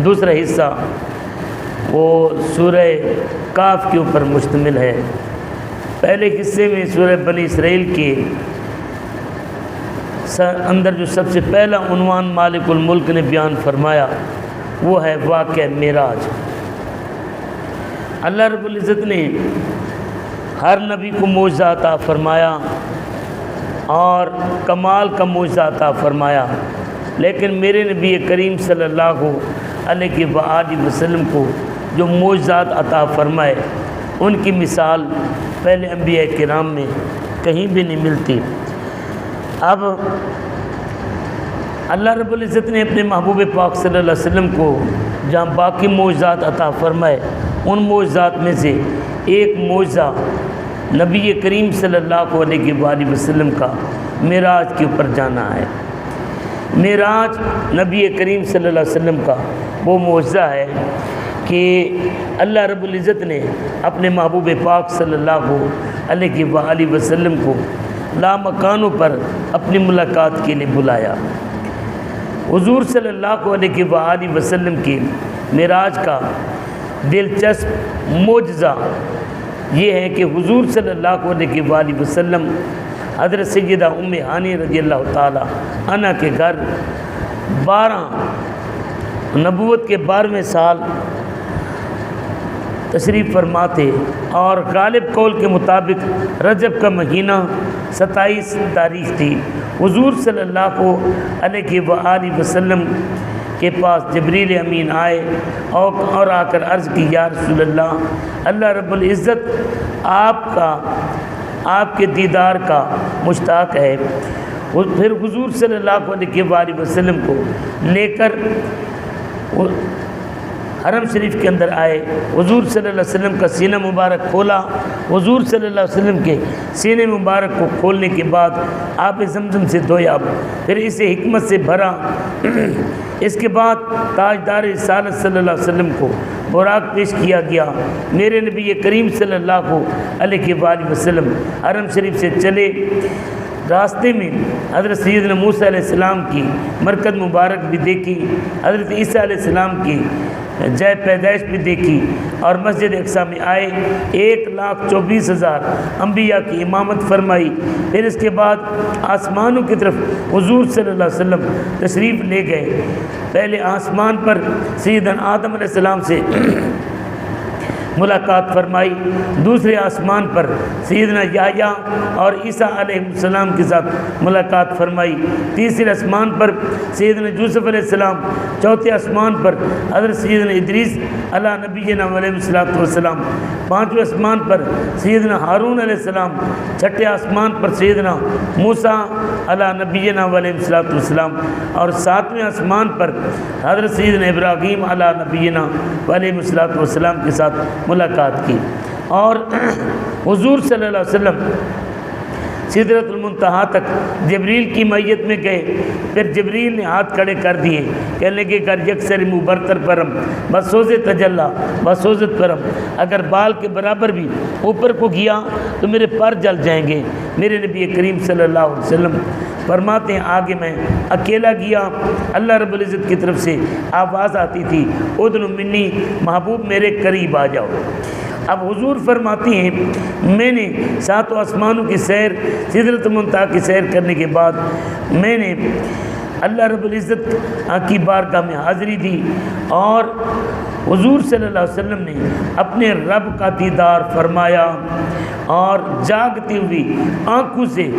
دوسرا حصہ وہ سورہ کاف کے اوپر مشتمل ہے۔ پہلے حصے میں سورہ بنی اسرائیل کے اندر جو سب سے پہلا عنوان مالک الملک نے بیان فرمایا وہ ہے واقعہ معراج۔ اللہ رب العزت نے ہر نبی کو معجزہ عطا فرمایا اور کمال کا معجزہ عطا فرمایا، لیکن میرے نبی کریم صلی اللہ علیہ وآلہ وسلم کو جو معجزات عطا فرمائے ان کی مثال پہلے انبیاء کرام میں کہیں بھی نہیں ملتی۔ اب اللہ رب العزت نے اپنے محبوب پاک صلی اللہ علیہ وسلم کو جہاں باقی معجزات عطا فرمائے ان معجزات میں سے ایک معجزہ نبی کریم صلی اللہ علیہ وآلہ وسلم کا معراج کے اوپر جانا ہے۔ معراج نبی کریم صلی اللہ علیہ وسلم کا وہ معجزہ ہے کہ اللہ رب العزت نے اپنے محبوب پاک صلی اللہ علیہ وآلہ وسلم کو لامکانوں پر اپنی ملاقات کے لیے بلایا۔ حضور صلی اللہ علیہ وآلہ وسلم کی معراج کا دلچسپ معجزہ یہ ہے کہ حضور صلی اللہ علیہ وآلہ وسلم حضرت سیدہ ام ہانی رضی اللہ تعالی عنہ کے گھر 12 نبوت کے 12ویں سال تشریف فرما تھے، اور غالب قول کے مطابق رجب کا مہینہ 27 تاریخ تھی۔ حضور صلی اللہ علیہ وآلہ وسلم کے پاس جبریل امین آئے اور آ کر عرض کی یا رسول اللہ رب العزت آپ کے دیدار کا مشتاق ہے۔ پھر حضور صلی اللہ علیہ وآلہ وسلم کو لے کر حرم شریف کے اندر آئے۔ حضور صلی اللہ علیہ وسلم کا سینہ مبارک کھولا۔ حضور صلی اللہ علیہ وسلم کے سینے مبارک کو کھولنے کے بعد آب زمزم سے دھویا، پھر اسے حکمت سے بھرا۔ اس کے بعد تاجدار رسالت صلی اللہ علیہ وسلم کو براق پیش کیا گیا۔ میرے نبی کریم صلی اللہ علیہ وآلہ وسلم حرم شریف سے چلے، راستے میں حضرت سیدنا موسیٰ علیہ السلام کی مرکز مبارک بھی دیکھی، حضرت عیسیٰ علیہ السلام کی جائے پیدائش بھی دیکھی، اور مسجد اقصیٰ میں آئے 1,24,000 انبیاء کی امامت فرمائی۔ پھر اس کے بعد آسمانوں کی طرف حضور صلی اللہ علیہ وسلم تشریف لے گئے۔ پہلے آسمان پر سیدنا آدم علیہ السلام سے ملاقات فرمائی، دوسرے آسمان پر سیدنا یحییٰ اور عیسیٰ علیہ السلام کے ساتھ ملاقات فرمائی، تیسرے آسمان پر سیدنا یوسف علیہ السلام، چوتھے آسمان پر حضرت سیدنا ادریس علی نبینا علیہ السلام، پانچویں آسمان پر سیدنا ہارون علیہ السلام، چھٹے آسمان پر سیدنا موسیٰ علی نبینا علیہ السلام، اور ساتویں آسمان پر حضرت سیدنا ابراہیم علی نبینا علیہ السلام کے ساتھ ملاقات کی۔ اور حضور صلی اللہ علیہ وسلم سدرۃ المنتہا تک جبریل کی معیت میں گئے۔ پھر جبریل نے ہاتھ کھڑے کر دیے، کہنے لگے کر یکسر منہ برتر پرم بسوز تجلا بسوزت پرم، اگر بال کے برابر بھی اوپر کو گیا تو میرے پر جل جائیں گے۔ میرے نبی کریم صلی اللہ علیہ وسلم فرماتے ہیں آگے میں اکیلا گیا، اللہ رب العزت کی طرف سے آواز آتی تھی ادن منی، محبوب میرے قریب آ جاؤ۔ اب حضور فرماتی ہیں میں نے 7 آسمانوں کی سیر، سدرۃ المنتہا کی سیر کرنے کے بعد میں نے اللہ رب العزت کی بارگاہ میں حاضری دی، اور حضور صلی اللہ علیہ وسلم نے اپنے رب کا دیدار فرمایا، اور جاگتی ہوئی آنکھوں سے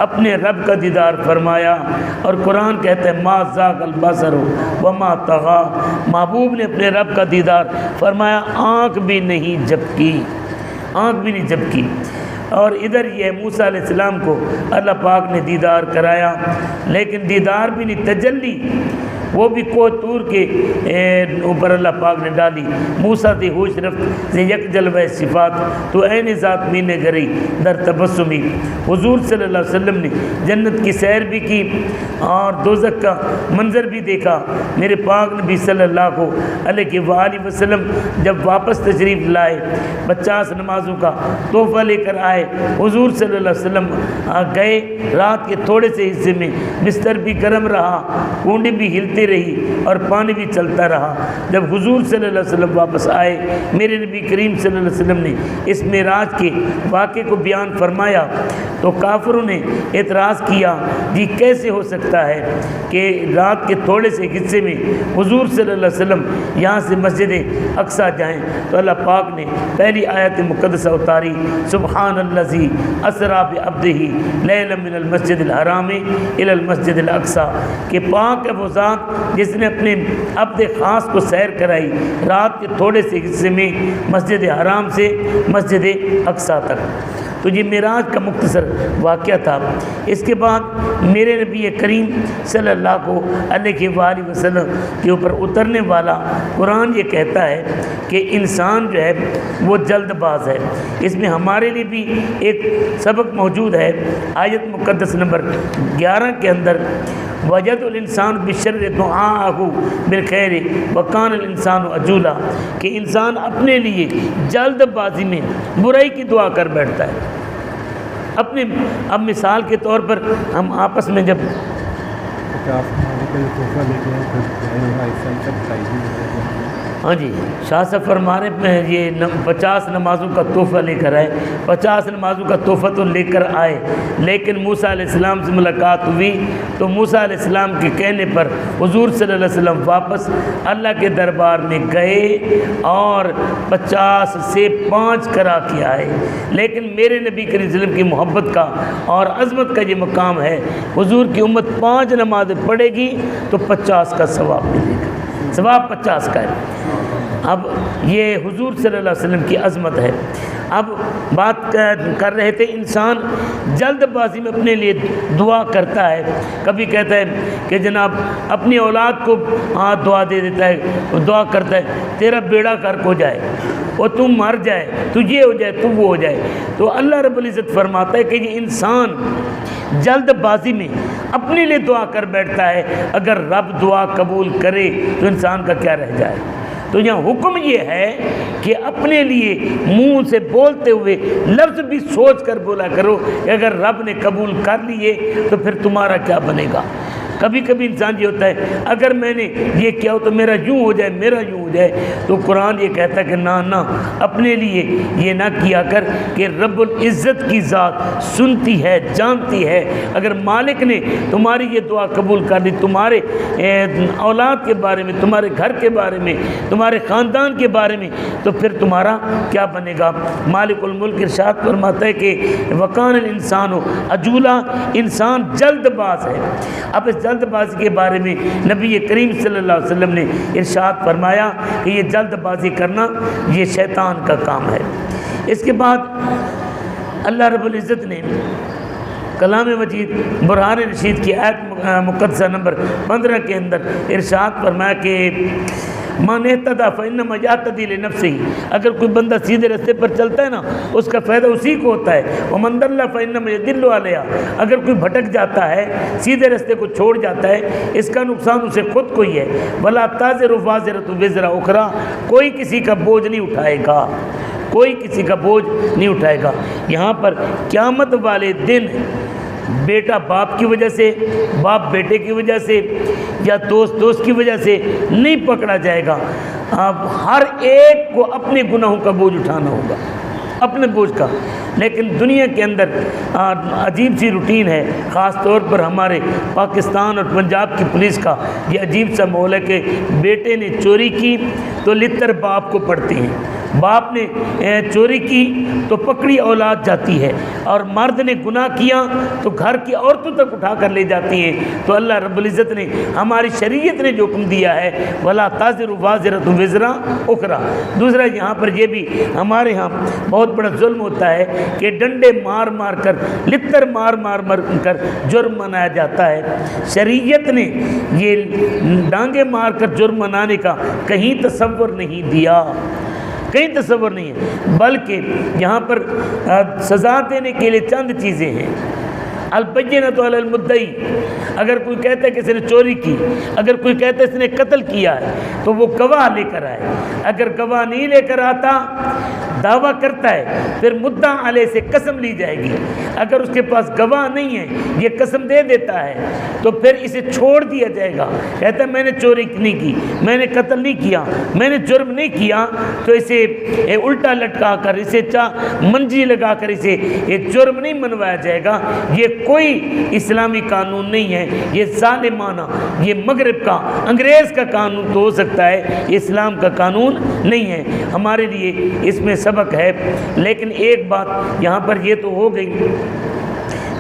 اپنے رب کا دیدار فرمایا۔ اور قرآن کہتا ہے ما زاغ البصر وما طغیٰ، محبوب نے اپنے رب کا دیدار فرمایا، آنکھ بھی نہیں جھپکی، آنکھ بھی نہیں جھپکی۔ اور ادھر یہ موسیٰ علیہ السلام کو اللہ پاک نے دیدار کرایا، لیکن دیدار بھی نہیں، تجلی وہ بھی کوہ طور کے اوپر اللہ پاک نے ڈالی۔ موسیٰ تے ہوش رفت سے یک جلوہ صفات تو عین ذات مین گری در تبسمی۔ حضور صلی اللہ علیہ وسلم نے جنت کی سیر بھی کی اور دوزخ کا منظر بھی دیکھا۔ میرے پاک نبی صلی اللہ علیہ وآلہ وسلم جب واپس تشریف لائے، 50 نمازوں کا تحفہ لے کر آئے، حضور صلی اللہ علیہ وسلم گئے، رات کے تھوڑے سے حصے میں بستر بھی گرم رہا، کونڈے بھی ہلتے چلتی رہی اور پانی بھی چلتا رہا۔ جب حضور صلی اللہ علیہ وسلم واپس آئے، میرے نبی کریم صلی اللہ علیہ وسلم نے اس معراج کے واقعے کو بیان فرمایا تو کافروں نے اعتراض کیا، جی کیسے ہو سکتا ہے کہ رات کے تھوڑے سے حصے میں حضور صلی اللہ علیہ وسلم یہاں سے مسجد اقصیٰ جائیں؟ تو اللہ پاک نے پہلی آیت مقدسہ اتاری، سبحان الذی اسریٰ بعبدہ لیلا من المسجد الحرام الی المسجد الاقصیٰ، کہ پاک ہے وہ ذات جس نے اپنے عبد خاص کو سیر کرائی رات کے تھوڑے سے حصے میں مسجد حرام سے مسجد اقصیٰ تک۔ تو یہ معراج کا مختصر واقعہ تھا۔ اس کے بعد میرے نبی کریم صلی اللہ علیہ وآلہ وسلم کے اوپر اترنے والا قرآن یہ کہتا ہے کہ انسان جو ہے وہ جلد باز ہے۔ اس میں ہمارے لیے بھی ایک سبق موجود ہے۔ آیت مقدس نمبر 11 کے اندر وجد الانسان بشر دعاءہ بالخیر وکان الانسان عجولا، کہ انسان اپنے لیے جلد بازی میں برائی کی دعا کر بیٹھتا ہے۔ اب مثال کے طور پر ہم آپس میں جب ہاں جی شاہ صاحب فرما رہے ہیں یہ 50 نمازوں کا تحفہ لے کر آئے، 50 نمازوں کا تحفہ تو لے کر آئے، لیکن موسیٰ علیہ السلام سے ملاقات ہوئی تو موسیٰ علیہ السلام کے کہنے پر حضور صلی اللہ علیہ وسلم واپس اللہ کے دربار میں گئے اور 50 سے 5 کرا کے آئے۔ لیکن میرے نبی کریم صلی اللہ علیہ وسلم کی محبت کا اور عظمت کا یہ مقام ہے، حضور کی امت 5 نمازیں پڑھے گی تو 50 کا ثواب ملے گا، ثواب 50 کا ہے۔ اب یہ حضور صلی اللہ علیہ وسلم کی عظمت ہے۔ اب بات کر رہے تھے انسان جلد بازی میں اپنے لیے دعا کرتا ہے، کبھی کہتا ہے کہ جناب اپنی اولاد کو دعا دے دیتا ہے، دعا کرتا ہے تیرا بیڑا غرق ہو جائے اور تم مر جائے، تو یہ ہو جائے تو وہ ہو جائے۔ تو اللہ رب العزت فرماتا ہے کہ یہ انسان جلد بازی میں اپنے لیے دعا کر بیٹھتا ہے، اگر رب دعا قبول کرے تو انسان کا کیا رہ جائے۔ تو یہاں حکم یہ ہے کہ اپنے لیے منہ سے بولتے ہوئے لفظ بھی سوچ کر بولا کرو کہ اگر رب نے قبول کر لیے تو پھر تمہارا کیا بنے گا۔ کبھی کبھی انسان یہ ہوتا ہے اگر میں نے یہ کیا ہو تو میرا یوں ہو جائے، میرا یوں ہو جائے، تو قرآن یہ کہتا ہے کہ نہ اپنے لیے یہ نہ کیا کر، کہ رب العزت کی ذات سنتی ہے، جانتی ہے۔ اگر مالک نے تمہاری یہ دعا قبول کر لی تمہارے اولاد کے بارے میں، تمہارے گھر کے بارے میں، تمہارے خاندان کے بارے میں، تو پھر تمہارا کیا بنے گا۔ مالک الملک ارشاد فرماتا ہے کہ وکان الانسان عجولا، انسان جلد باز ہے۔ اب اس جلد بازی کے بارے میں نبی کریم صلی اللہ علیہ وسلم نے ارشاد فرمایا کہ یہ جلد بازی کرنا یہ شیطان کا کام ہے۔ اس کے بعد اللہ رب العزت نے کلام مجید برہان رشید کی آیت مقدسہ نمبر 15 کے اندر ارشاد فرمایا کہ من اہتدی فانما یہتدی لنفسہ، اگر کوئی بندہ سیدھے راستے پر چلتا ہے نا اس کا فائدہ اسی کو ہوتا ہے، ومن ضل فانما یضل علیہا، اگر کوئی بھٹک جاتا ہے سیدھے راستے کو چھوڑ جاتا ہے اس کا نقصان اسے خود کو ہی ہے، ولا تزر وازرۃ وزر اخری، کوئی کسی کا بوجھ نہیں اٹھائے گا، کوئی کسی کا بوجھ نہیں اٹھائے گا۔ یہاں پر قیامت والے دن بیٹا باپ کی وجہ سے، باپ بیٹے کی وجہ سے، یا دوست کی وجہ سے نہیں پکڑا جائے گا۔ ہر ایک کو اپنے گناہوں کا بوجھ اٹھانا ہوگا، اپنے بوجھ کا۔ لیکن دنیا کے اندر عجیب سی روٹین ہے، خاص طور پر ہمارے پاکستان اور پنجاب کی پولیس کا یہ عجیب سا ماحول ہے کہ بیٹے نے چوری کی تو لتر باپ کو پڑتے ہیں، باپ نے چوری کی تو پکڑی اولاد جاتی ہے، اور مرد نے گناہ کیا تو گھر کی عورتوں تک اٹھا کر لے جاتی ہیں۔ تو اللہ رب العزت نے ہماری شریعت نے جو حکم دیا ہے ولا تزر وازرۃ وزر اخری، دوسرا یہاں پر یہ بھی ہمارے ہاں بہت بڑا ظلم ہوتا ہے کہ ڈنڈے مار مار کر، لتر مار مار کر جرم منایا جاتا ہے۔ شریعت نے یہ ڈانگے مار کر جرم منانے کا کہیں تصور نہیں دیا، کہیں تصور نہیں ہے، بلکہ یہاں پر سزا دینے کے لیے چند چیزیں ہیں۔ البینۃ علی المدعی، اگر کوئی کہتا ہے کہ اس نے چوری کی، اگر کوئی کہتا ہے اس نے قتل کیا ہے تو وہ گواہ لے کر آئے، اگر گواہ نہیں لے کر آتا دعویٰ کرتا ہے پھر مدعا علیہ سے قسم لی جائے گی، اگر اس کے پاس گواہ نہیں ہے یہ قسم دے دیتا ہے تو پھر اسے چھوڑ دیا جائے گا، کہتا ہے میں نے چوری نہیں کی، میں نے قتل نہیں کیا، میں نے جرم نہیں کیا، تو اسے الٹا لٹکا کر اسے منجی لگا کر اسے یہ جرم نہیں منوایا جائے گا۔ یہ کوئی اسلامی قانون نہیں ہے، یہ ظالمانہ، یہ مغرب کا انگریز کا قانون تو ہو سکتا ہے، اسلام کا قانون نہیں ہے۔ ہمارے لیے اس میں سبق ہے، لیکن ایک بات یہاں پر یہ تو ہو گئی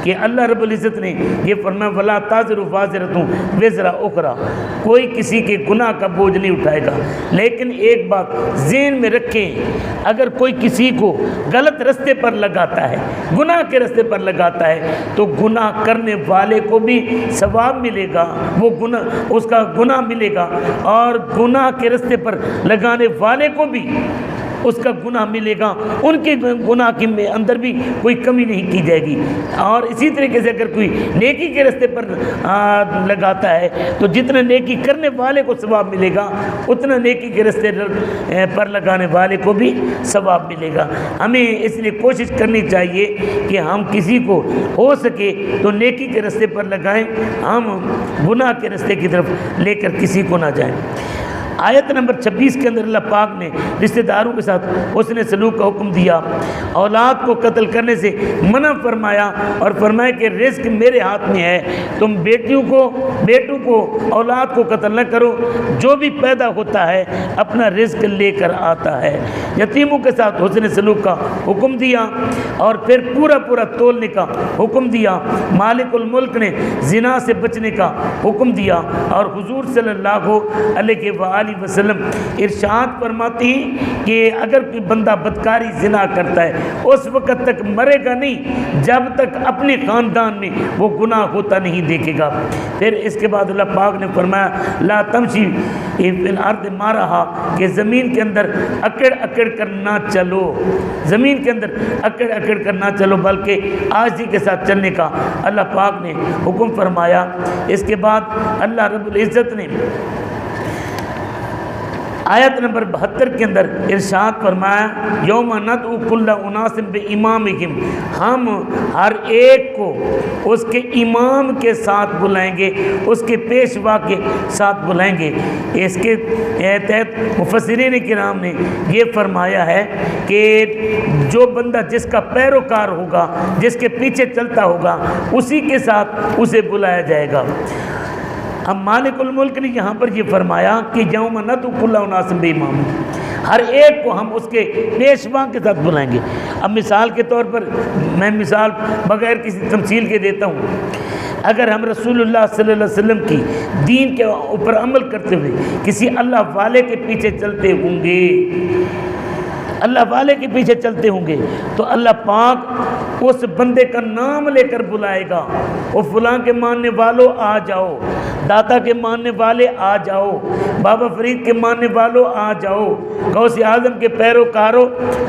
کہ اللہ رب العزت نے یہ فرمایا وَلَا تَزِرُ وَازِرَةٌ وِزْرَ أُخْرَىٰ، کوئی کسی کے گناہ کا بوجھ نہیں اٹھائے گا۔ لیکن ایک بات ذہن میں رکھیں، اگر کوئی کسی کو غلط رستے پر لگاتا ہے، گناہ کے رستے پر لگاتا ہے، تو گناہ کرنے والے کو بھی ثواب ملے گا، وہ گناہ اس کا گناہ ملے گا، اور گناہ کے رستے پر لگانے والے کو بھی اس کا گناہ ملے گا، ان کے گناہ کے اندر بھی کوئی کمی نہیں کی جائے گی۔ اور اسی طریقے سے اگر کوئی نیکی کے رستے پر لگاتا ہے تو جتنا نیکی کرنے والے کو ثواب ملے گا اتنا نیکی کے رستے پر لگانے والے کو بھی ثواب ملے گا۔ ہمیں اس لیے کوشش کرنی چاہیے کہ ہم کسی کو ہو سکے تو نیکی کے رستے پر لگائیں، ہم گناہ کے رستے کی طرف لے کر کسی کو نہ جائیں۔ آیت نمبر 26 کے اندر اللہ پاک نے رشتہ داروں کے ساتھ حسن سلوک کا حکم دیا، اولاد کو قتل کرنے سے منع فرمایا، اور فرمایا کہ رزق میرے ہاتھ میں ہے، تم بیٹوں کو اولاد کو قتل نہ کرو، جو بھی پیدا ہوتا ہے اپنا رزق لے کر آتا ہے۔ یتیموں کے ساتھ حسن سلوک کا حکم دیا، اور پھر پورا تولنے کا حکم دیا۔ مالک الملک نے زنا سے بچنے کا حکم دیا، اور حضور صلی اللہ علیہ وآلہ وسلم ارشاد فرماتے ہیں کہ اگر کوئی بندہ بدکاری زنا کرتا ہے اس وقت تک مرے گا نہیں جب تک اپنے خاندان میں وہ گناہ ہوتا نہیں دیکھے گا۔ پھر اس کے بعد اللہ پاک نے فرمایا لا تمشی فی الارض مرحا، کہ زمین کے اندر اکڑ کر نہ چلو، زمین کے اندر اکڑ کر نہ چلو، بلکہ عاجزی کے ساتھ چلنے کا اللہ پاک نے حکم فرمایا۔ اس کے بعد اللہ رب العزت نے آیت نمبر 72 کے اندر ارشاد فرمایا یوم ندعو کل اناس بامامہم، ہم ہر ایک کو اس کے امام کے ساتھ بلائیں گے، اس کے پیشوا کے ساتھ بلائیں گے۔ اس کے تحت مفسرین کرام نے یہ فرمایا ہے کہ جو بندہ جس کا پیروکار ہوگا، جس کے پیچھے چلتا ہوگا، اسی کے ساتھ اسے بلایا جائے گا۔ اب مالک الملک نے یہاں پر یہ فرمایا کہ یوم ندعو کل اناس بامامہم، ہر ایک کو ہم اس کے پیشوا کے ساتھ بلائیں گے۔ اب مثال کے طور پر میں مثال بغیر کسی تمثیل کے دیتا ہوں، اگر ہم رسول اللہ صلی اللہ علیہ وسلم کی دین کے اوپر عمل کرتے ہوئے کسی اللہ والے کے پیچھے چلتے ہوں گے، اللہ والے کے پیچھے چلتے ہوں گے، تو اللہ پاک اس بندے کا نام لے کر بلائے گا، وہ فلاں کے ماننے والوں آ جاؤ، داتا کے ماننے والے آ جاؤ، بابا فرید کے ماننے والوں آ جاؤ، غوث اعظم کے پیروکاروں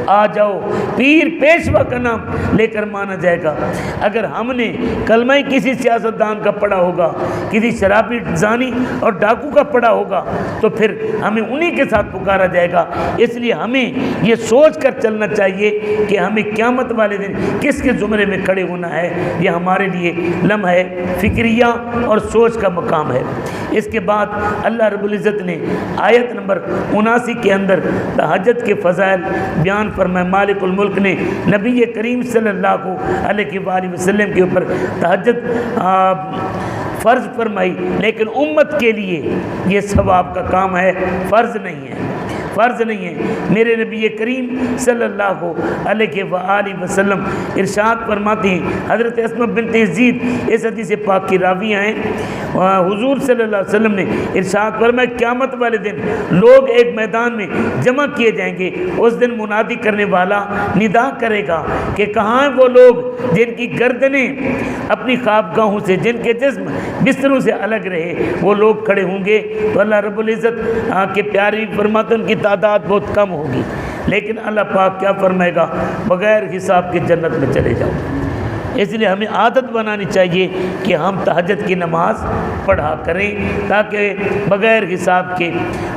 آ جاؤ، پیر پیشوا کا نام لے کر مانا جائے گا۔ اگر ہم نے کلمہ کسی سیاستدان کا پڑھا ہوگا، کسی شرابی زانی اور ڈاکو کا پڑھا ہوگا، تو پھر ہمیں انہی کے ساتھ پکارا جائے گا۔ اس لیے ہمیں یہ سوچ کر چلنا چاہیے کہ ہمیں قیامت والے دن کس کے زمرے میں کھڑے ہونا ہے۔ یہ ہمارے لیے لمحہ فکریہ اور سوچ کا مقام ہے۔ اس کے بعد اللہ رب العزت نے آیت نمبر 79 کے اندر تہجد کے فضائل بیان فرمائے۔ مالک الملک نے نبی کریم صلی اللہ علیہ وآلہ وسلم کے اوپر تہجد فرض فرمائی، لیکن امت کے لیے یہ ثواب کا کام ہے، فرض نہیں ہے، فرض نہیں ہے۔ میرے نبی کریم صلی اللہ علیہ وآلہ وسلم ارشاد فرماتے ہیں، حضرت اسماء بنت یزید اس حدیث پاک کی راویہ ہیں، حضور صلی اللہ علیہ وسلم نے ارشاد فرمایا قیامت والے دن لوگ ایک میدان میں جمع کیے جائیں گے، اس دن منادی کرنے والا ندا کرے گا کہ کہاں ہیں وہ لوگ جن کی گردنیں اپنی خوابگاہوں سے، جن کے جسم بستروں سے الگ رہے، وہ لوگ کھڑے ہوں گے۔ تو اللہ رب العزت کے پیارے فرماتے ہیں ان کی تعداد بہت کم ہوگی، لیکن اللہ پاک کیا فرمائے گا، بغیر حساب کے جنت میں چلے جاؤ۔ اس لیے ہمیں عادت بنانی چاہیے کہ ہم تہجد کی نماز پڑھا کریں تاکہ بغیر حساب کے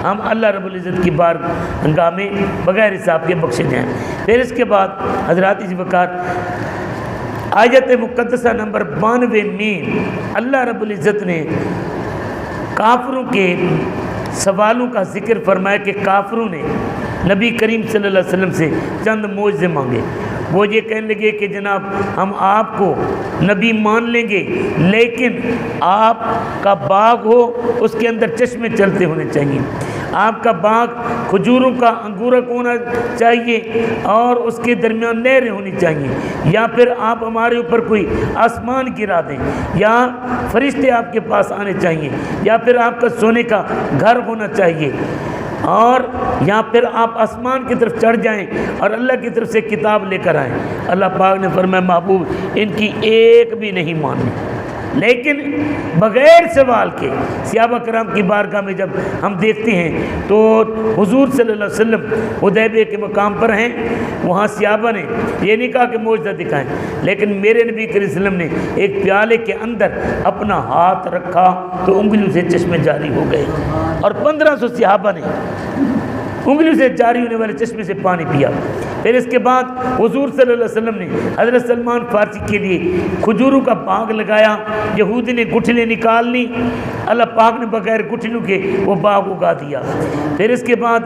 ہم اللہ رب العزت کی بارگاہ میں بغیر حساب کے بخشے جائیں۔ پھر اس کے بعد حضرات اسی وقار آیت مقدسہ نمبر 92 میں اللہ رب العزت نے کافروں کے سوالوں کا ذکر فرمایا کہ کافروں نے نبی کریم صلی اللہ علیہ وسلم سے چند معجزے مانگے۔ وہ یہ کہنے لگے کہ جناب ہم آپ کو نبی مان لیں گے لیکن آپ کا باغ ہو اس کے اندر چشمے چلتے ہونے چاہیے، آپ کا باغ کھجوروں کا انگورک ہونا چاہیے اور اس کے درمیان نہریں ہونی چاہیے، یا پھر آپ ہمارے اوپر کوئی آسمان گرا دیں، یا فرشتے آپ کے پاس آنے چاہیے، یا پھر آپ کا سونے کا گھر ہونا چاہیے، اور یا پھر آپ آسمان کی طرف چڑھ جائیں اور اللہ کی طرف سے کتاب لے کر آئیں۔ اللہ پاک نے فرمایا محبوب ان کی ایک بھی نہیں ماننی، لیکن بغیر سوال کے صحابہ کرام کی بارگاہ میں جب ہم دیکھتے ہیں تو حضور صلی اللہ علیہ وسلم حدیبیہ کے مقام پر ہیں، وہاں صحابہ نے یہ نہیں کہا کہ معجزہ دکھائیں، لیکن میرے نبی کریم صلی اللہ علیہ وسلم نے ایک پیالے کے اندر اپنا ہاتھ رکھا تو انگلیوں سے چشمے جاری ہو گئے، اور 1500 صحابہ نے انگلیوں سے جاری ہونے والے چشمے سے پانی پیا۔ پھر اس کے بعد حضور صلی اللہ علیہ وسلم نے حضرت سلمان فارسی کے لیے کھجوروں کا باغ لگایا، یہودی نے گٹھلیں نکال لی، اللہ پاک نے بغیر گٹھلوں کے وہ باغ اگا دیا۔ پھر اس کے بعد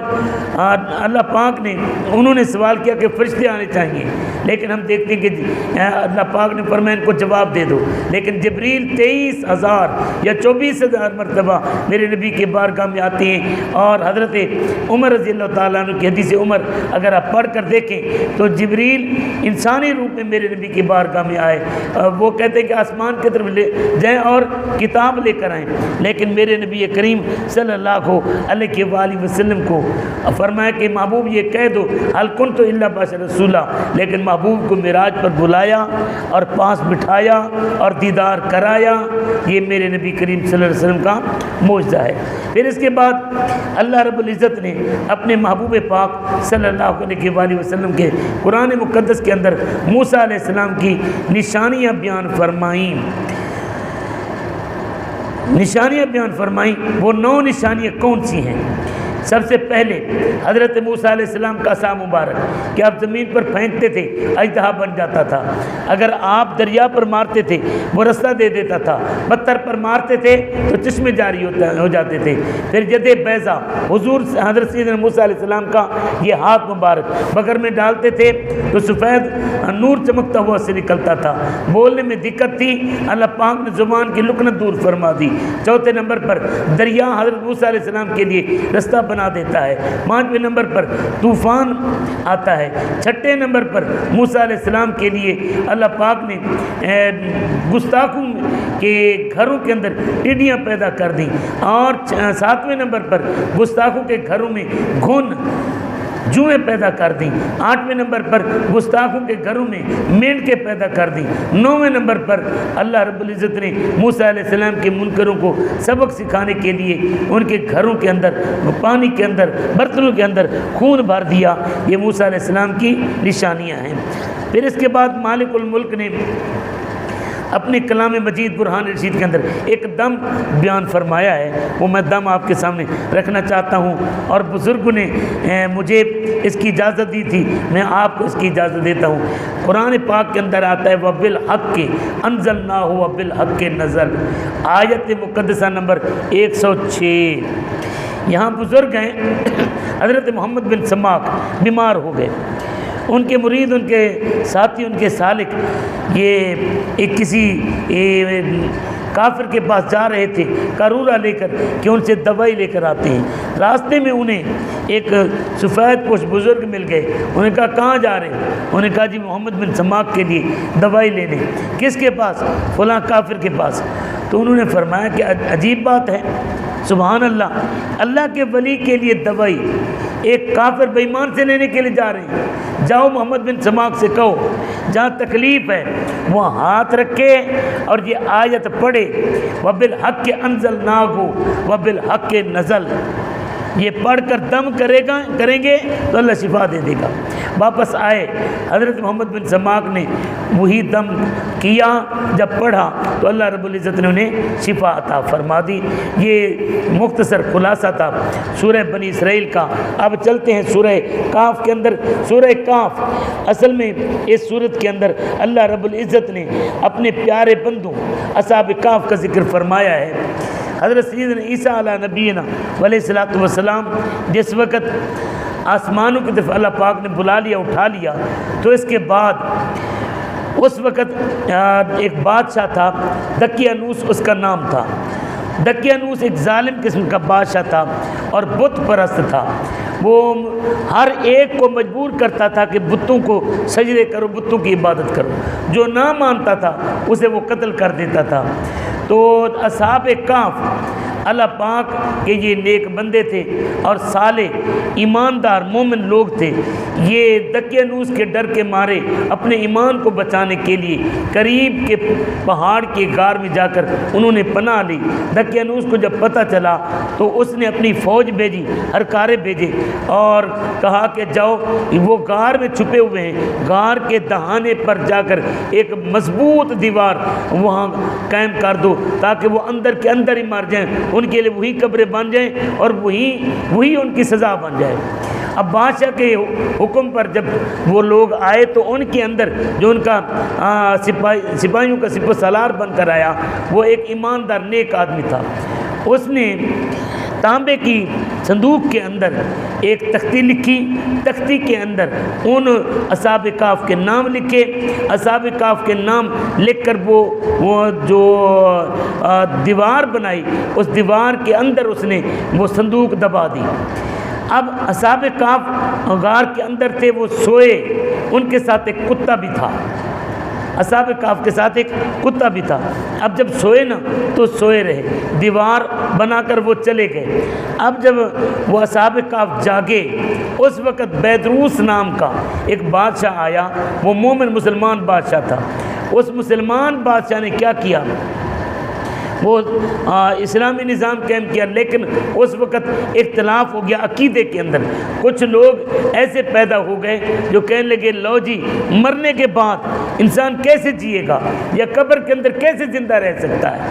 اللہ پاک نے انہوں نے سوال کیا کہ فرشتے آنے چاہیے، لیکن ہم دیکھتے ہیں کہ اللہ پاک نے فرمایا ان کو جواب دے دو، لیکن جبریل 23,000 یا 24,000 مرتبہ میرے نبی کے بارگاہ میں آتے ہیں، اور حضرت عمر رضی اللہ تعالیٰ عنہ کی حدیث عمر اگر آپ پڑھ کر دیکھیں تو جبریل انسانی روپ میں میرے نبی کی بارگاہ میں آئے، وہ کہتے ہیں کہ آسمان کی طرف لے جائیں اور کتاب لے کر آئیں، لیکن میرے نبی کریم صلی اللہ علیہ وآلہ وسلم کو فرمایا کہ محبوب یہ کہہ دو هل كنت الا بشر رسولا، لیکن محبوب کو معراج پر بلایا اور پاس بٹھایا اور دیدار کرایا۔ یہ میرے نبی کریم صلی اللہ علیہ وسلم کا معجزہ ہے۔ پھر اس کے بعد اللہ رب العزت نے اپنے محبوب پاک صلی اللہ علیہ وآلہ وسلم کے قرآن مقدس کے اندر موسیٰ علیہ السلام کی نشانیاں بیان فرمائیں۔ وہ 9 نشانیاں کون سی ہیں؟ سب سے پہلے حضرت موسیٰ علیہ السلام کا عصا مبارک کہ آپ زمین پر پھینکتے تھے اژدہا بن جاتا تھا، اگر آپ دریا پر مارتے تھے وہ رستہ دے دیتا تھا، پتھر پر مارتے تھے تو چشمے جاری ہو جاتے تھے۔ پھر ید بیضا حضور حضرت سیدنا موسیٰ علیہ السلام کا یہ ہاتھ مبارک بغر میں ڈالتے تھے تو سفید نور چمکتا ہوا سے نکلتا تھا، بولنے میں دقت تھی، اللہ پاک نے زبان کی لکنت دور فرما دی۔ چوتھے نمبر پر دریا حضرت موسیٰ علیہ السلام کے لیے رستہ بنا دیتا ہے۔ 5ویں نمبر پر طوفان آتا ہے۔ 6ٹھے نمبر پر موسیٰ علیہ السلام کے لیے اللہ پاک نے گستاخوں کے گھروں کے اندر ٹڈیاں پیدا کر دیں، اور 7ویں نمبر پر گستاخوں کے گھروں میں گھن جوئیں پیدا کر دیں۔ 8ویں نمبر پر گستاخوں کے گھروں میں مینڈکیں پیدا کر دیں۔ 9ویں نمبر پر اللہ رب العزت نے موسیٰ علیہ السلام کے منکروں کو سبق سکھانے کے لیے ان کے گھروں کے اندر پانی کے اندر برتنوں کے اندر خون بھر دیا۔ یہ موسیٰ علیہ السلام کی نشانیاں ہیں۔ پھر اس کے بعد مالک الملک نے اپنے کلام مجید برہان رشید کے اندر ایک دم بیان فرمایا ہے، وہ میں دم آپ کے سامنے رکھنا چاہتا ہوں، اور بزرگوں نے مجھے اس کی اجازت دی تھی، میں آپ کو اس کی اجازت دیتا ہوں۔ قرآن پاک کے اندر آتا ہے وَبِالْحَقِّ أَنزَلْنَاهُ وَبِالْحَقِّ نَزَلَ، آیت مقدسہ نمبر 106۔ یہاں بزرگ ہیں حضرت محمد بن سماک بیمار ہو گئے، ان کے مرید، ان کے ساتھی، ان کے سالک یہ ایک کسی کافر کے پاس جا رہے تھے قارورہ لے کر کہ ان سے دوائی لے کر آتے ہیں۔ راستے میں انہیں ایک سفید پوش بزرگ مل گئے، انہوں نے کہا کہاں جا رہے ہیں؟ انہوں نے کہا جی محمد بن سماک کے لیے دوائی لینے۔ کس کے پاس؟ فلاں کافر کے پاس۔ تو انہوں نے فرمایا کہ عجیب بات ہے، سبحان اللہ، اللہ کے ولی کے لیے دوائی ایک کافر بے ایمان سے لینے کے لیے جا رہے ہیں۔ جاؤ محمد بن سماک سے کہو جہاں تکلیف ہے وہاں ہاتھ رکھے اور یہ آیت پڑھے وَبِالْحَقِّ أَنزَلْنَاهُ وَبِالْحَقِّ نَزَلَ۔ یہ پڑھ کر دم کریں گے تو اللہ شفا دے دے گا۔ واپس آئے، حضرت محمد بن سماک نے وہی دم کیا، جب پڑھا تو اللہ رب العزت نے انہیں شفا عطا فرما دی۔ یہ مختصر خلاصہ تھا سورہ بنی اسرائیل کا۔ اب چلتے ہیں سورہ کاف کے اندر۔ سورہ کاف اصل میں اس سورت کے اندر اللہ رب العزت نے اپنے پیارے بندوں اصحاب کاف کا ذکر فرمایا ہے۔ حضرت سیدنا عیسیٰ علیہ نبینا علیہ الصلوۃ والسلام جس وقت آسمانوں کی طرف اللہ پاک نے بلا لیا، اٹھا لیا، تو اس کے بعد اس وقت ایک بادشاہ تھا، دقیانوس اس کا نام تھا۔ دقیانوس ایک ظالم قسم کا بادشاہ تھا اور بت پرست تھا۔ وہ ہر ایک کو مجبور کرتا تھا کہ بتوں کو سجدے کرو، بتوں کی عبادت کرو۔ جو نہ مانتا تھا اسے وہ قتل کر دیتا تھا۔ تو اصحاب کہف اللہ پاک کے یہ نیک بندے تھے اور صالح ایماندار مومن لوگ تھے۔ یہ دقیانوس کے ڈر کے مارے اپنے ایمان کو بچانے کے لیے قریب کے پہاڑ کے غار میں جا کر انہوں نے پناہ لی۔ دقیانوس کو جب پتہ چلا تو اس نے اپنی فوج بھیجی، ہرکارے بھیجے اور کہا کہ جاؤ، وہ غار میں چھپے ہوئے ہیں، غار کے دہانے پر جا کر ایک مضبوط دیوار وہاں قائم کر دو تاکہ وہ اندر کے اندر ہی مر جائیں، ان کے لیے وہی قبریں بن جائیں اور وہی ان کی سزا بن جائے۔ اب بادشاہ کے حکم پر جب وہ لوگ آئے تو ان کے اندر جو ان کا سپاہیوں کا سپہ سالار بن کر آیا وہ ایک ایماندار نیک آدمی تھا۔ اس نے تانبے کی صندوق کے اندر ایک تختی لکھی، تختی کے اندر ان اصحاب کہف کے نام لکھے۔ اصحاب کہف کے نام لکھ کر وہ جو دیوار بنائی، اس دیوار کے اندر اس نے وہ صندوق دبا دی۔ اب اصحاب کہف غار کے اندر تھے، وہ سوئے، ان کے ساتھ ایک کتا بھی تھا۔ اصحاب کہف کے ساتھ ایک کتا بھی تھا۔ اب جب سوئے نا تو سوئے رہے، دیوار بنا کر وہ چلے گئے۔ اب جب وہ اصحاب کہف جاگے، اس وقت بیدروس نام کا ایک بادشاہ آیا، وہ مومن مسلمان بادشاہ تھا۔ اس مسلمان بادشاہ نے کیا کیا، وہ اسلامی نظام قائم کیا، لیکن اس وقت اختلاف ہو گیا عقیدے کے اندر۔ کچھ لوگ ایسے پیدا ہو گئے جو کہنے لگے لو جی مرنے کے بعد انسان کیسے جیے گا یا قبر کے اندر کیسے زندہ رہ سکتا ہے۔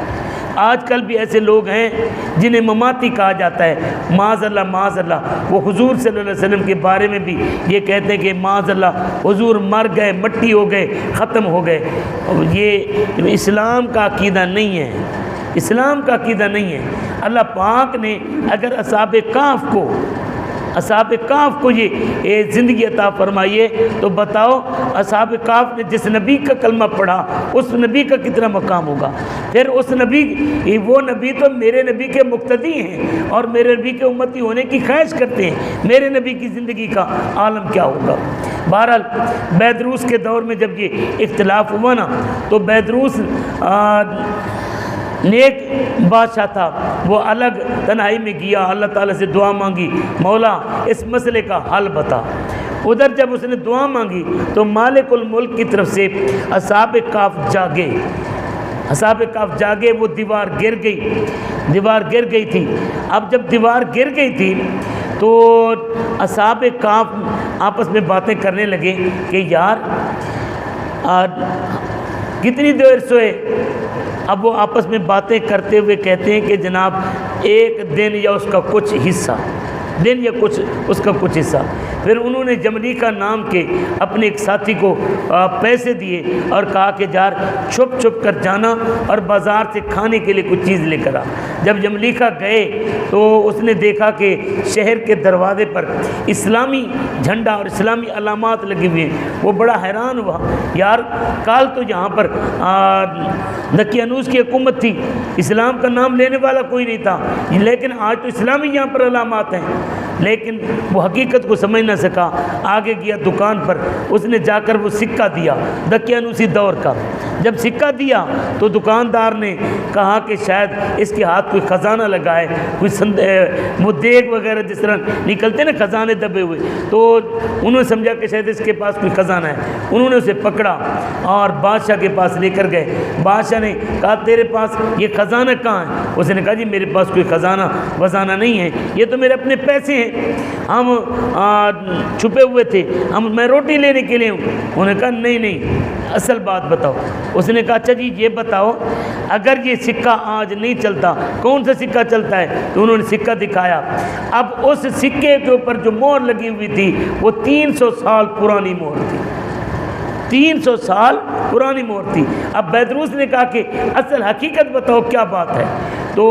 آج کل بھی ایسے لوگ ہیں جنہیں مماتی کہا جاتا ہے، معاذ اللہ معاذ اللہ۔ وہ حضور صلی اللہ علیہ وسلم کے بارے میں بھی یہ کہتے ہیں کہ معاذ اللہ حضور مر گئے، مٹی ہو گئے، ختم ہو گئے۔ یہ اسلام کا عقیدہ نہیں ہے، اسلام کا عقیدہ نہیں ہے۔ اللہ پاک نے اگر اصحاب کہف کو یہ زندگی عطا فرمائیے تو بتاؤ اصحاب کہف نے جس نبی کا کلمہ پڑھا اس نبی کا کتنا مقام ہوگا۔ پھر اس نبی، وہ نبی تو میرے نبی کے مقتدی ہیں اور میرے نبی کے امتی ہونے کی خواہش کرتے ہیں، میرے نبی کی زندگی کا عالم کیا ہوگا۔ بہرحال بیدروس کے دور میں جب یہ اختلاف ہوا نا تو بیدروس نیک بادشاہ تھا، وہ الگ تنہائی میں گیا، اللہ تعالیٰ سے دعا مانگی، مولا اس مسئلے کا حل بتا۔ ادھر جب اس نے دعا مانگی تو مالک الملک کی طرف سے اصحاب کہف جاگے، اصحاب کہف جاگے، وہ دیوار گر گئی تھی۔ اب جب دیوار گر گئی تھی تو اصحاب کہف آپس میں باتیں کرنے لگے کہ یار کتنی دیر سوئے۔ اب وہ آپس میں باتیں کرتے ہوئے کہتے ہیں کہ جناب ایک دن یا اس کا کچھ حصہ، دن یا کچھ اس کا کچھ حصہ۔ پھر انہوں نے جملیکا نام کے اپنے ایک ساتھی کو پیسے دیے اور کہا کہ یار چھپ چھپ کر جانا اور بازار سے کھانے کے لیے کچھ چیز لے کر آ۔ جب جملیکا گئے تو اس نے دیکھا کہ شہر کے دروازے پر اسلامی جھنڈا اور اسلامی علامات لگے ہوئے ہیں۔ وہ بڑا حیران ہوا، یار کل تو یہاں پر دقیانوس کی حکومت تھی، اسلام کا نام لینے والا کوئی نہیں تھا، لیکن آج تو اسلامی یہاں پر علامات ہیں۔ لیکن وہ حقیقت کو سمجھ نہ سکا، آگے گیا دکان پر، اس نے جا کر وہ سکہ دیا دقیانوسی دور کا۔ جب سکہ دیا تو دکاندار نے کہا کہ شاید اس کے ہاتھ کوئی خزانہ لگا ہے، کوئی وہ دیگ وغیرہ جس طرح نکلتے نا خزانے دبے ہوئے، تو انہوں نے سمجھا کہ شاید اس کے پاس کوئی خزانہ ہے۔ انہوں نے اسے پکڑا اور بادشاہ کے پاس لے کر گئے۔ بادشاہ نے کہا تیرے پاس یہ خزانہ کہاں ہے؟ اس نے کہا جی میرے پاس کوئی خزانہ وزانہ نہیں ہے، یہ تو میرے اپنے پیسے ہیں، ہم چھپے ہوئے تھے، میں روٹی لینے کے لیے ہوں۔ انہوں نے کہا نہیں اصل بات بتاؤ۔ اس نے کہا اچھا جی یہ بتاؤ اگر یہ سکہ آج نہیں چلتا کون سا سکہ چلتا ہے؟ تو انہوں نے سکہ دکھایا۔ اب اس سکے کے اوپر جو مہر لگی ہوئی تھی وہ 300 سال پرانی مہر تھی، 300 سال پرانی مہر تھی۔ اب بیدروس نے کہا کہ اصل حقیقت بتاؤ کیا بات ہے؟ تو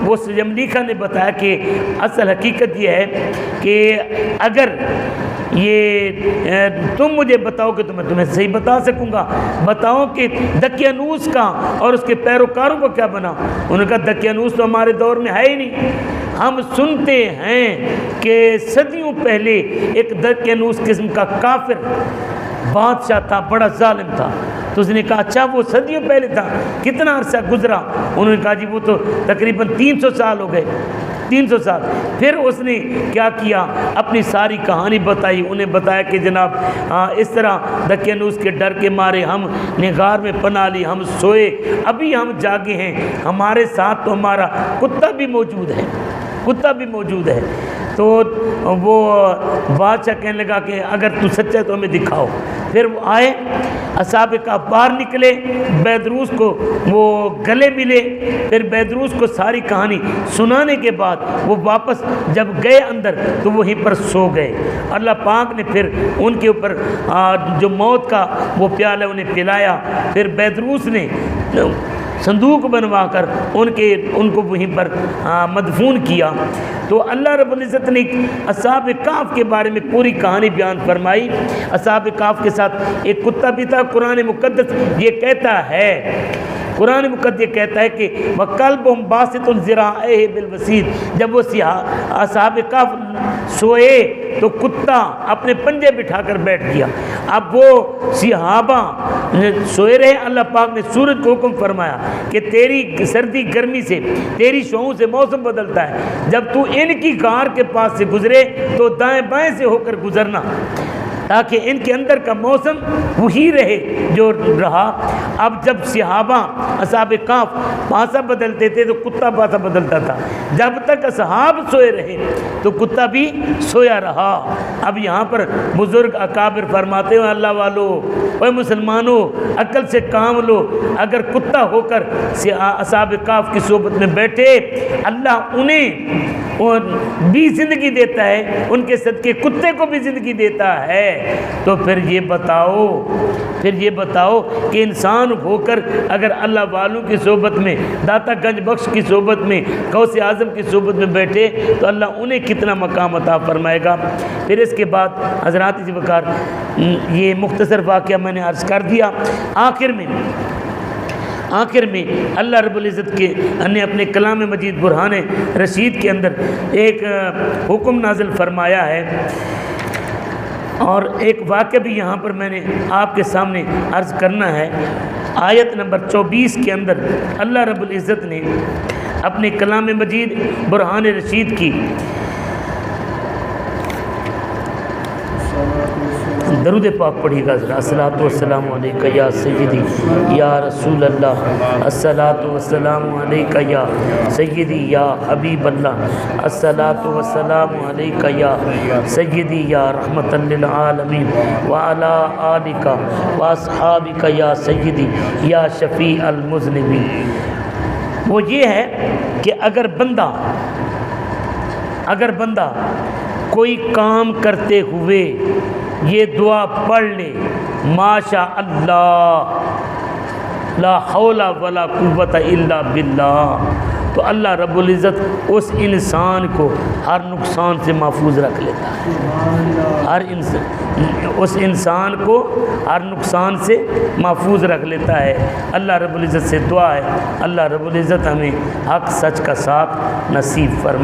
وہ یملیکا نے بتایا کہ اصل حقیقت یہ ہے کہ اگر یہ تم مجھے بتاؤ کہ تو میں تمہیں صحیح بتا سکوں گا، بتاؤ کہ دقیانوس کا اور اس کے پیروکاروں کو کیا بنا؟ انہوں نے کہا دقیانوس تو ہمارے دور میں ہے ہی نہیں، ہم سنتے ہیں کہ صدیوں پہلے ایک دقیانوس قسم کا کافر بادشاہ تھا، بڑا ظالم تھا۔ تو اس نے کہا اچھا وہ صدیوں پہلے تھا، کتنا عرصہ گزرا؟ انہوں نے کہا جی وہ تو تقریباً 300 سال ہو گئے، 300 سال۔ پھر اس نے کیا کیا؟ اپنی ساری کہانی بتائی، انہیں بتایا کہ جناب اس طرح دقیانوس کے ڈر کے مارے ہم نے غار میں پناہ لی، ہم سوئے، ابھی ہم جاگے ہیں، ہمارے ساتھ تو ہمارا کتا بھی موجود ہے، کتا بھی موجود ہے۔ تو وہ بادشاہ کہنے لگا کہ اگر تو سچا ہے تو ہمیں دکھاؤ۔ پھر وہ آئے، اصحاب کہف باہر نکلے، بیدروس کو وہ گلے ملے، پھر بیدروس کو ساری کہانی سنانے کے بعد وہ واپس جب گئے اندر تو وہیں پر سو گئے۔ اللہ پاک نے پھر ان کے اوپر جو موت کا وہ پیالہ انہیں پلایا۔ پھر بیدروس نے صندوق بنوا کر ان کو وہیں پر مدفون کیا۔ تو اللہ رب العزت نے اصحاب کہف کے بارے میں پوری کہانی بیان فرمائی۔ اصحاب کہف کے ساتھ ایک کتا بھی تھا۔ قرآن مقدس یہ کہتا ہے، قرآن مقدس یہ کہتا ہے کہ وَقَلْبُهُمْ بَاسِطٌ ذِرَاعَيْهِ بِالْوَسِيدِ، جب وہ اصحاب کہف سوئے تو کتا اپنے پنجے بٹھا کر بیٹھ گیا۔ اب وہ صحابہ سوئے رہے، اللہ پاک نے سورج کو حکم فرمایا کہ تیری سردی گرمی سے، تیری شعوں سے موسم بدلتا ہے، جب تو ان کی غار کے پاس سے گزرے تو دائیں بائیں سے ہو کر گزرنا، تاکہ ان کے اندر کا موسم وہی رہے جو رہا۔ اب جب صحابہ اصحاب کہف پاسا بدلتے تھے تو کتا پاسا بدلتا تھا، جب تک اصحاب سوئے رہے تو کتا بھی سویا رہا۔ اب یہاں پر بزرگ اکابر فرماتے ہیں اللہ والو، اے مسلمانوں عقل سے کام لو، اگر کتا ہو کر اصحاب کہف کی صحبت میں بیٹھے اللہ انہیں بھی زندگی دیتا ہے، ان کے صدقے کتے کو بھی زندگی دیتا ہے، تو پھر یہ بتاؤ کہ انسان ہو کر اگر اللہ والوں کی صحبت میں، داتا گنج بخش کی صحبت میں، غوث اعظم کی صحبت میں بیٹھے تو اللہ انہیں کتنا مقام عطا فرمائے گا۔ پھر اس کے بعد حضرات جی وقار یہ مختصر واقعہ میں نے عرض کر دیا۔ آخر میں اللہ رب العزت نے اپنے کلام مجید برہان رشید کے اندر ایک حکم نازل فرمایا ہے، اور ایک واقعہ بھی یہاں پر میں نے آپ کے سامنے عرض کرنا ہے۔ آیت نمبر 24 کے اندر اللہ رب العزت نے اپنے کلام مجید برہان رشید کی درود پاک پڑھیے گا ذرا۔ الصلاۃ والسلام علیکہ یا سیدی یا رسول اللہ، الصلاۃ والسلام علیکہ یا سیدی یا حبیب اللہ، الصلاۃ والسلام علیکہ یا سیدی یا رحمۃ للعالمین وعلی آلک واصحابک یا سیدی یا شفیع المذنبین۔ وہ یہ ہے کہ اگر بندہ کوئی کام کرتے ہوئے یہ دعا پڑھ لے، ماشاء اللہ لا حول ولا قوت الا باللہ، تو اللہ رب العزت اس انسان کو ہر نقصان سے محفوظ رکھ لیتا ہے، اس انسان کو ہر نقصان سے محفوظ رکھ لیتا ہے۔ اللہ رب العزت سے دعا ہے اللہ رب العزت ہمیں حق سچ کا ساتھ نصیب فرمائے۔